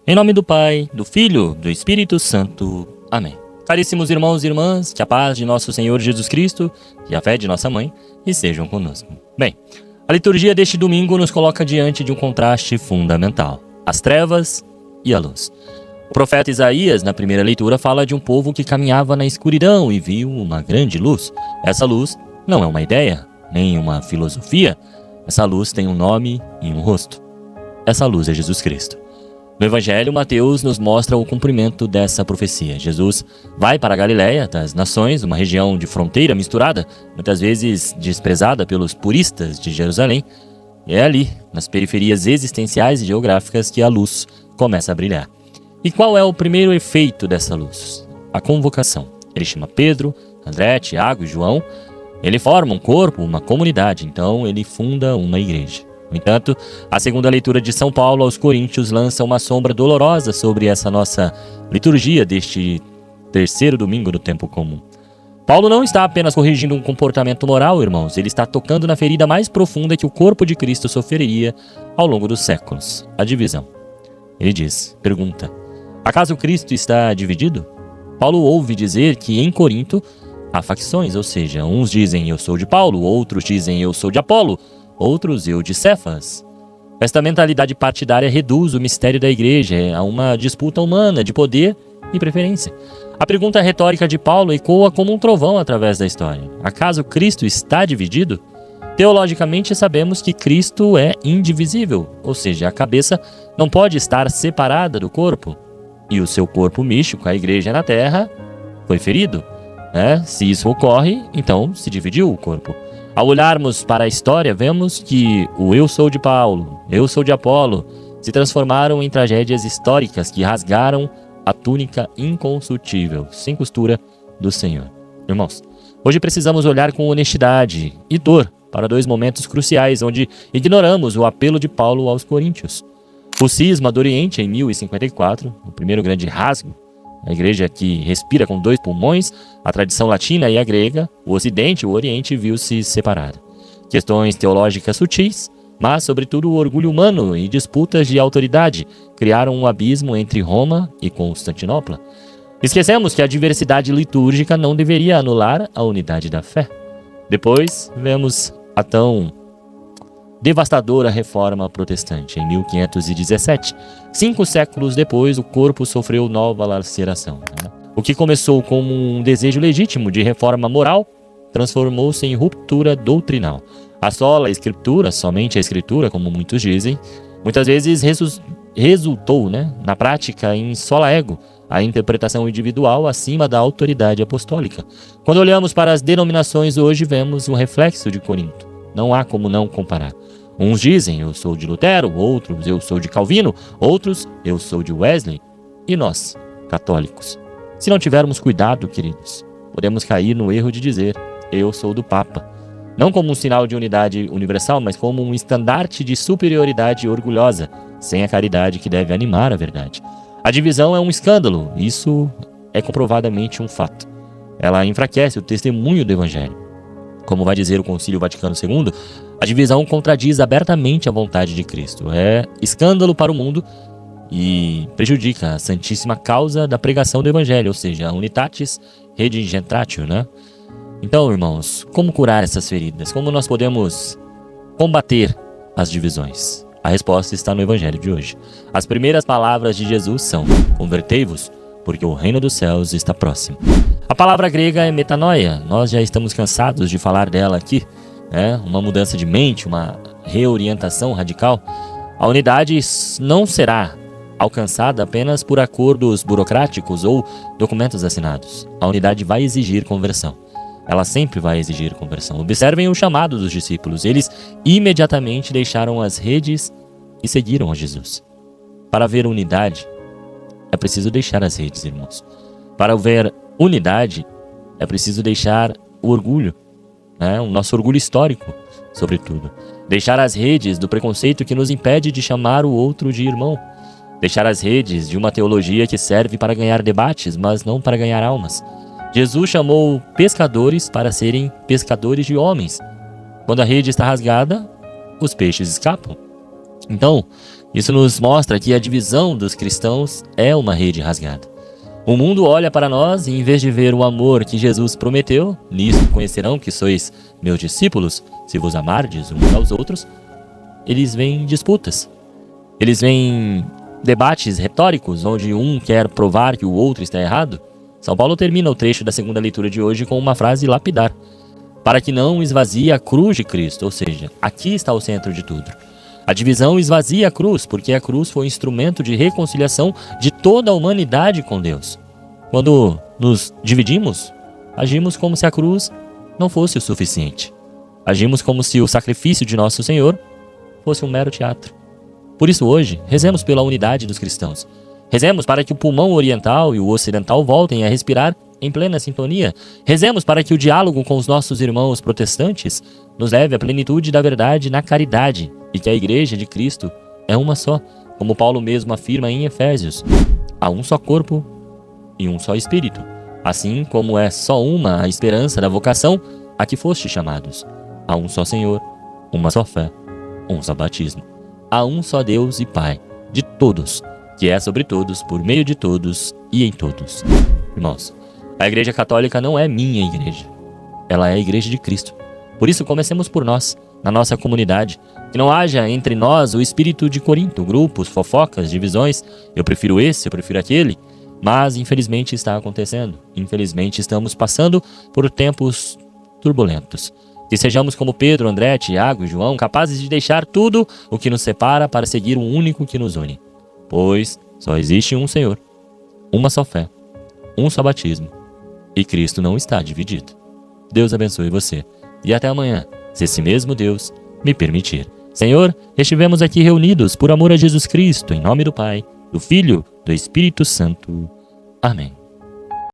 Em nome do Pai, do Filho, do Espírito Santo. Amém. Caríssimos irmãos e irmãs, que a paz de nosso Senhor Jesus Cristo e a fé de nossa Mãe estejam conosco. Bem, a liturgia deste domingo nos coloca diante de um contraste fundamental: as trevas e a luz. O profeta Isaías, na primeira leitura, fala de um povo que caminhava na escuridão e viu uma grande luz. Essa luz não é uma ideia, nem uma filosofia. Essa luz tem um nome e um rosto. Essa luz é Jesus Cristo. No Evangelho, Mateus nos mostra o cumprimento dessa profecia. Jesus vai para a Galiléia das Nações, uma região de fronteira misturada, muitas vezes desprezada pelos puristas de Jerusalém. E é ali, nas periferias existenciais e geográficas, que a luz começa a brilhar. E qual é o primeiro efeito dessa luz? A convocação. Ele chama Pedro, André, Tiago e João. Ele forma um corpo, uma comunidade, então ele funda uma igreja. No entanto, a segunda leitura de São Paulo aos Coríntios lança uma sombra dolorosa sobre essa nossa liturgia deste terceiro domingo do tempo comum. Paulo não está apenas corrigindo um comportamento moral, irmãos, ele está tocando na ferida mais profunda que o corpo de Cristo sofreria ao longo dos séculos, a divisão. Ele pergunta, acaso Cristo está dividido? Paulo ouve dizer que em Corinto há facções, ou seja, uns dizem eu sou de Paulo, outros dizem eu sou de Apolo, outros eu de Cefas. Esta mentalidade partidária reduz o mistério da igreja a uma disputa humana de poder e preferência. A pergunta retórica de Paulo ecoa como um trovão através da história. Acaso Cristo está dividido? Teologicamente sabemos que Cristo é indivisível, ou seja, a cabeça não pode estar separada do corpo. E o seu corpo místico, a igreja na terra, foi ferido. Se isso ocorre, então se dividiu o corpo. Ao olharmos para a história, vemos que o eu sou de Paulo, eu sou de Apolo, se transformaram em tragédias históricas que rasgaram a túnica inconsultível, sem costura, do Senhor. Irmãos, hoje precisamos olhar com honestidade e dor para dois momentos cruciais onde ignoramos o apelo de Paulo aos Coríntios. O cisma do Oriente em 1054, o primeiro grande rasgo, a igreja que respira com dois pulmões, a tradição latina e a grega, o Ocidente e o Oriente viu-se separado. Questões teológicas sutis, mas sobretudo o orgulho humano e disputas de autoridade criaram um abismo entre Roma e Constantinopla. Esquecemos que a diversidade litúrgica não deveria anular a unidade da fé. Depois vemos a tão devastadora reforma protestante, em 1517. 5 séculos depois, o corpo sofreu nova laceração. O que começou como um desejo legítimo de reforma moral, transformou-se em ruptura doutrinal. A sola escritura, somente a escritura, como muitos dizem, muitas vezes resultou, na prática, em sola ego, a interpretação individual acima da autoridade apostólica. Quando olhamos para as denominações hoje, vemos um reflexo de Corinto. Não há como não comparar. Uns dizem, eu sou de Lutero, outros, eu sou de Calvino, outros, eu sou de Wesley. E nós, católicos? Se não tivermos cuidado, queridos, podemos cair no erro de dizer, eu sou do Papa. Não como um sinal de unidade universal, mas como um estandarte de superioridade orgulhosa, sem a caridade que deve animar a verdade. A divisão é um escândalo, isso é comprovadamente um fato. Ela enfraquece o testemunho do Evangelho. Como vai dizer o Concílio Vaticano II, a divisão contradiz abertamente a vontade de Cristo. É escândalo para o mundo e prejudica a santíssima causa da pregação do Evangelho, ou seja, a unitatis redintegratio, Então, irmãos, como curar essas feridas? Como nós podemos combater as divisões? A resposta está no Evangelho de hoje. As primeiras palavras de Jesus são: convertei-vos, porque o reino dos céus está próximo. A palavra grega é metanoia. Nós já estamos cansados de falar dela aqui. Uma mudança de mente, uma reorientação radical. A unidade não será alcançada apenas por acordos burocráticos ou documentos assinados. A unidade vai exigir conversão. Ela sempre vai exigir conversão. Observem o chamado dos discípulos. Eles imediatamente deixaram as redes e seguiram a Jesus. Para haver unidade, é preciso deixar as redes, irmãos. Para haver unidade, é preciso deixar o orgulho, o nosso orgulho histórico, sobretudo. Deixar as redes do preconceito que nos impede de chamar o outro de irmão. Deixar as redes de uma teologia que serve para ganhar debates, mas não para ganhar almas. Jesus chamou pescadores para serem pescadores de homens. Quando a rede está rasgada, os peixes escapam. Então, Isso nos mostra que a divisão dos cristãos é uma rede rasgada. O mundo olha para nós e, em vez de ver o amor que Jesus prometeu, nisso conhecerão que sois meus discípulos, se vos amardes uns aos outros, eles veem disputas. Eles veem debates retóricos, onde um quer provar que o outro está errado. São Paulo termina o trecho da segunda leitura de hoje com uma frase lapidar: para que não esvazie a cruz de Cristo, ou seja, aqui está o centro de tudo. A divisão esvazia a cruz, porque a cruz foi um instrumento de reconciliação de toda a humanidade com Deus. Quando nos dividimos, agimos como se a cruz não fosse o suficiente. Agimos como se o sacrifício de nosso Senhor fosse um mero teatro. Por isso hoje, rezemos pela unidade dos cristãos. Rezemos para que o pulmão oriental e o ocidental voltem a respirar em plena sintonia. Rezemos para que o diálogo com os nossos irmãos protestantes nos leve à plenitude da verdade na caridade e que a Igreja de Cristo é uma só, como Paulo mesmo afirma em Efésios. Há um só corpo e um só Espírito, assim como é só uma a esperança da vocação a que foste chamados. Há um só Senhor, uma só fé, um só batismo. Há um só Deus e Pai de todos, que é sobre todos, por meio de todos e em todos. Irmãos, a Igreja Católica não é minha igreja. Ela é a Igreja de Cristo. Por isso, comecemos por nós, na nossa comunidade. Que não haja entre nós o espírito de Corinto, grupos, fofocas, divisões. Eu prefiro esse, eu prefiro aquele. Mas, infelizmente, está acontecendo. Infelizmente, estamos passando por tempos turbulentos. Que sejamos como Pedro, André, Tiago e João, capazes de deixar tudo o que nos separa para seguir o único que nos une. Pois só existe um Senhor, uma só fé, um só batismo, e Cristo não está dividido. Deus abençoe você, e até amanhã, se esse mesmo Deus me permitir. Senhor, estivemos aqui reunidos por amor a Jesus Cristo, em nome do Pai, do Filho, do Espírito Santo. Amém.